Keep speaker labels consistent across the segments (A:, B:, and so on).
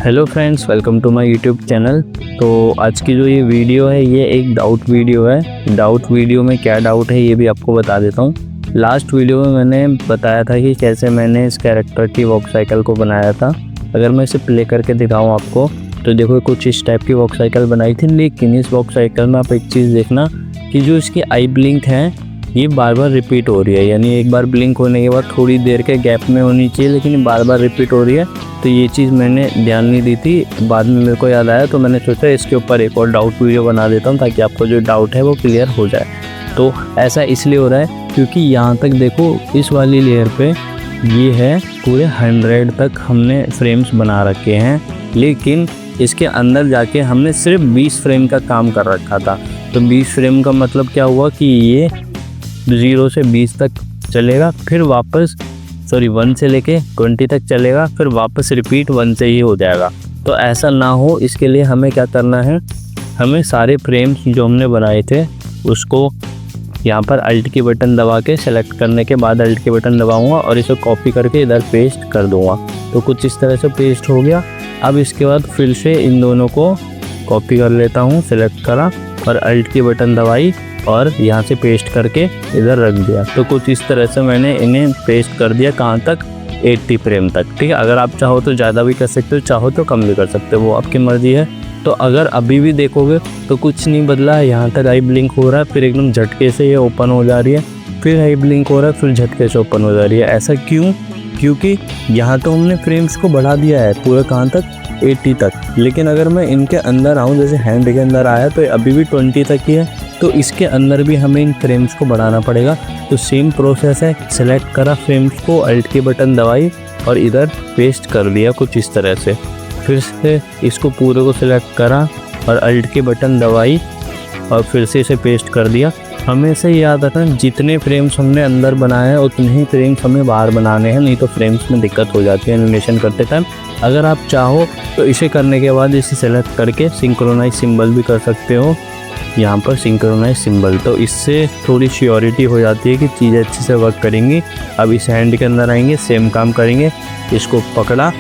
A: Hello friends, welcome to my YouTube channel. तो आज की जो ये वीडियो है ये एक डाउट वीडियो है। डाउट वीडियो में क्या डाउट है ये भी आपको बता देता हूँ। लास्ट वीडियो में मैंने बताया था कि कैसे मैंने इस कैरेक्टर की वॉक साइकिल को बनाया था। अगर मैं इसे प्ले करके दिखाऊँ आपको तो देखो कुछ इस टाइप की वॉक साइकिल बनाई थी। लेकिन इस वॉक साइकिल में आप एक चीज़ देखना कि जो इसकी आई ब्लिंक है ये बार बार रिपीट हो रही है, यानी एक बार ब्लिंक होने के बाद थोड़ी देर के गैप में होनी चाहिए, लेकिन बार बार रिपीट हो रही है। तो ये चीज़ मैंने ध्यान नहीं दी थी, बाद में मेरे को याद आया तो मैंने सोचा इसके ऊपर एक और डाउट वीडियो बना देता हूँ ताकि आपको जो डाउट है वो क्लियर हो जाए। तो ऐसा इसलिए हो रहा है क्योंकि यहाँ तक देखो इस वाली लेयर पे ये है पूरे 100 तक हमने फ्रेम्स बना रखे हैं, लेकिन इसके अंदर जाके हमने सिर्फ 20 फ्रेम का काम कर रखा था। तो 20 फ्रेम का मतलब क्या हुआ कि ये 0 से 20 तक चलेगा, फिर वापस 1 से लेके 20 तक चलेगा, फिर वापस रिपीट 1 से ही हो जाएगा। तो ऐसा ना हो इसके लिए हमें क्या करना है, हमें सारे फ्रेम्स जो हमने बनाए थे उसको यहाँ पर अल्ट की बटन दबा के सेलेक्ट करने के बाद अल्ट की बटन दबाऊंगा और इसे कॉपी करके इधर पेस्ट कर दूंगा। तो कुछ इस तरह से पेस्ट हो गया। अब इसके बाद फिर से इन दोनों को कॉपी कर लेता हूँ, सेलेक्ट करा और अल्ट की बटन दबाई और यहाँ से पेस्ट करके इधर रख दिया। तो कुछ इस तरह से मैंने इन्हें पेस्ट कर दिया, कहाँ तक, 80 फ्रेम तक। ठीक है, अगर आप चाहो तो ज़्यादा भी कर सकते हो, चाहो तो कम भी कर सकते हो, वो आपकी मर्जी है। तो अगर अभी भी देखोगे तो कुछ नहीं बदला है, यहाँ तक आई ब्लिंक हो रहा है, फिर एकदम झटके से ये ओपन हो जा रही है, फिर आई ब्लिंक हो रहा है, फिर झटके से ओपन हो जा रही है। ऐसा क्यों? क्योंकि यहाँ तो हमने फ्रेम्स को बढ़ा दिया है पूरे कहाँ तक, 80 तक। लेकिन अगर मैं इनके अंदर आऊँ, जैसे हैंड के अंदर आया तो अभी भी 20 तक ही है, तो इसके अंदर भी हमें इन फ्रेम्स को बढ़ाना पड़ेगा। तो सेम प्रोसेस है, सेलेक्ट करा फ्रेम्स को, अल्ट की बटन दबाई और इधर पेस्ट कर दिया कुछ इस तरह से। फिर से इसको पूरे को सिलेक्ट करा और अल्ट की बटन दबाई और फिर से इसे पेस्ट कर दिया। हमेशा याद रखना जितने फ्रेम्स हमने अंदर बनाए हैं उतने ही फ्रेम्स हमें बाहर बनाने हैं, नहीं तो फ्रेम्स में दिक्कत हो जाती है एनिमेशन करते टाइम। अगर आप चाहो तो इसे करने के बाद इसे सेलेक्ट करके सिंक्रोनाइज सिंबल भी कर सकते हो, यहाँ पर सिंक्रोनाइज सिंबल। तो इससे थोड़ी श्योरिटी हो जाती है कि चीज़ें अच्छे से वर्क करेंगी। अब इस हैंड के अंदर आएंगे, सेम काम करेंगे, इसको पकड़ा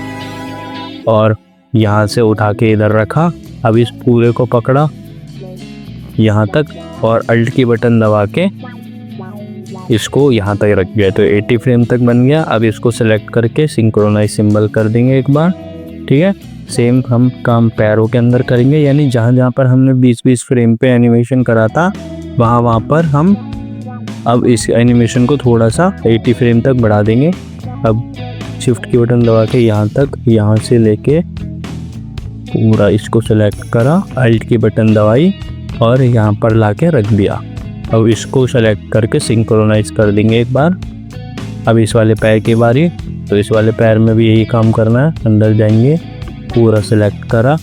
A: और यहाँ से उठा के इधर रखा। अब इस पूरे को पकड़ा यहाँ तक और अल्ट की बटन दबा के इसको यहाँ तक रख दिया। तो 80 फ्रेम तक बन गया। अब इसको सेलेक्ट करके सिंक्रोनाइज सिंबल कर देंगे एक बार। ठीक है, सेम हम काम पैरों के अंदर करेंगे, यानी जहाँ जहाँ पर हमने 20-20 फ्रेम पे एनिमेशन करा था वहाँ पर हम अब इस एनिमेशन को थोड़ा सा 80 फ्रेम तक बढ़ा देंगे। अब शिफ्ट की बटन दबा के यहाँ तक, यहाँ से लेके पूरा इसको सेलेक्ट करा, अल्ट की बटन दबाई और यहाँ पर लाके रख दिया। अब इसको सेलेक्ट करके सिंक्रोनाइज कर देंगे एक बार। अब इस वाले पैर की बारी, तो इस वाले पैर में भी यही काम करना है। अंदर जाएंगे, पूरा सेलेक्ट करा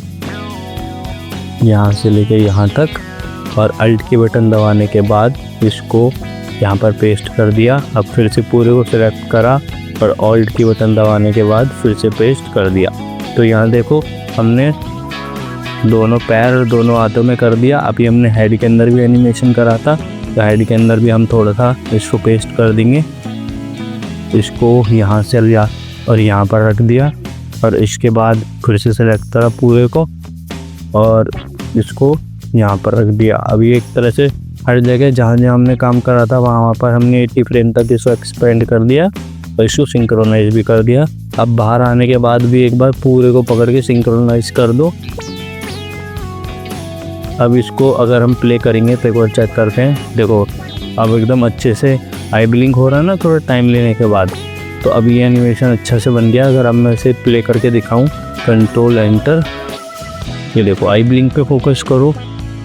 A: यहाँ से लेके यहाँ तक और अल्ट की बटन दबाने के बाद इसको यहाँ पर पेस्ट कर दिया। अब फिर से पूरे को सेलेक्ट करा और अल्ट की बटन दबाने के बाद फिर से पेस्ट कर दिया। तो यहाँ देखो हमने दोनों पैर और दोनों हाथों में कर दिया। अभी हमने हेड के अंदर भी एनिमेशन करा था, तो हेड के अंदर भी हम थोड़ा सा इसको पेस्ट कर देंगे। इसको यहाँ से लिया और यहाँ पर रख दिया और इसके बाद फिर से सेलेक्ट करा पूरे को और इसको यहाँ पर रख दिया। अभी एक तरह से हर जगह जहाँ जहाँ हमने काम करा था वहाँ पर हमने 80 फ्रेम तक इसको एक्सपेंड कर दिया और इसको सिंक्रोनाइज भी कर दिया। अब बाहर आने के बाद भी एक बार पूरे को पकड़ के सिंक्रोनाइज कर दो। अब इसको अगर हम प्ले करेंगे तो एक बार चेक करते हैं। देखो अब एकदम अच्छे से आई ब्लिंक हो रहा है ना थोड़ा टाइम लेने के बाद। तो अब ये एनिमेशन अच्छा से बन गया। अगर अब मैं इसे प्ले करके दिखाऊं, कंट्रोल एंटर, ये देखो आई ब्लिंक पे फोकस करो,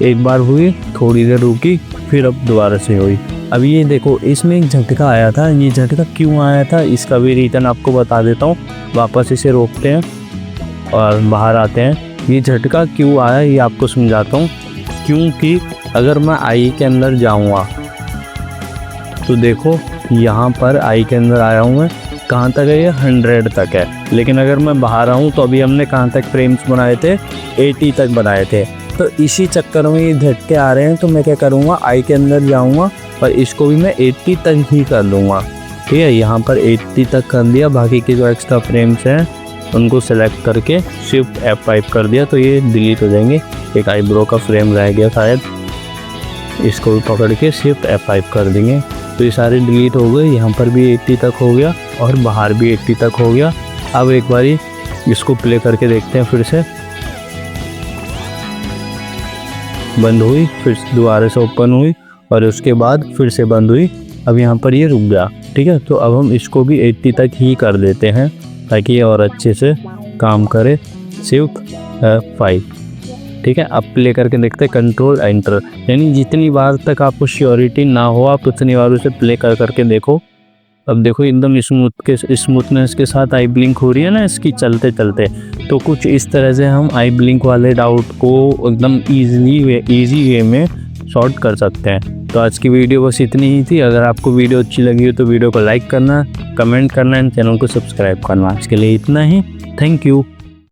A: एक बार हुई, थोड़ी देर रुकी, फिर अब दोबारा से हुई। अब ये देखो इसमें एक झटका आया था, ये झटका क्यों आया था इसका भी रीज़न आपको बता देता हूँ। वापस इसे रोकते हैं और बाहर आते हैं। ये झटका क्यों आया ये आपको समझाता हूँ। क्योंकि अगर मैं आई के अंदर जाऊँगा तो देखो यहाँ पर आई के अंदर आया हूँ मैं, कहाँ तक है ये, 100 तक है। लेकिन अगर मैं बाहर आऊँ तो अभी हमने कहाँ तक फ्रेम्स बनाए थे, 80 तक बनाए थे। तो इसी चक्कर में ये झटके आ रहे हैं। तो मैं क्या करूँगा, आई के अंदर जाऊँगा और इसको भी मैं 80 तक ही कर दूँगा। ठीक है, यहाँ पर 80 तक कर दिया। बाकी के जो एक्स्ट्रा फ्रेम्स हैं उनको सेलेक्ट करके शिफ्ट F5 कर दिया तो ये डिलीट हो जाएंगे। एक आईब्रो का फ्रेम रह गया शायद, इसको भी पकड़ के शिफ्ट F5 कर देंगे तो ये सारे डिलीट हो गए। यहाँ पर भी 80 तक हो गया और बाहर भी 80 तक हो गया। अब एक बारी इसको प्ले करके देखते हैं, फिर से बंद हुई, फिर दोबारा से ओपन हुई और उसके बाद फिर से बंद हुई। अब यहाँ पर ये रुक गया। ठीक है, तो अब हम इसको भी 80 तक ही कर देते हैं ताकि ये और अच्छे से काम करे। Shift F5। ठीक है, अब प्ले करके देखते हैं, कंट्रोल एंटर, यानी जितनी बार तक आपको श्योरिटी ना हो आप उतनी बार उसे प्ले करके देखो। अब देखो एकदम स्मूथनेस के साथ आई ब्लिंक हो रही है ना इसकी चलते चलते। तो कुछ इस तरह से हम आई ब्लिंक वाले डाउट को एकदम ईजी वे में सॉर्ट कर सकते हैं। तो आज की वीडियो बस इतनी ही थी। अगर आपको वीडियो अच्छी लगी हो तो वीडियो को लाइक करना, कमेंट करना एंड चैनल को सब्सक्राइब करना। आज के लिए इतना ही। Thank you.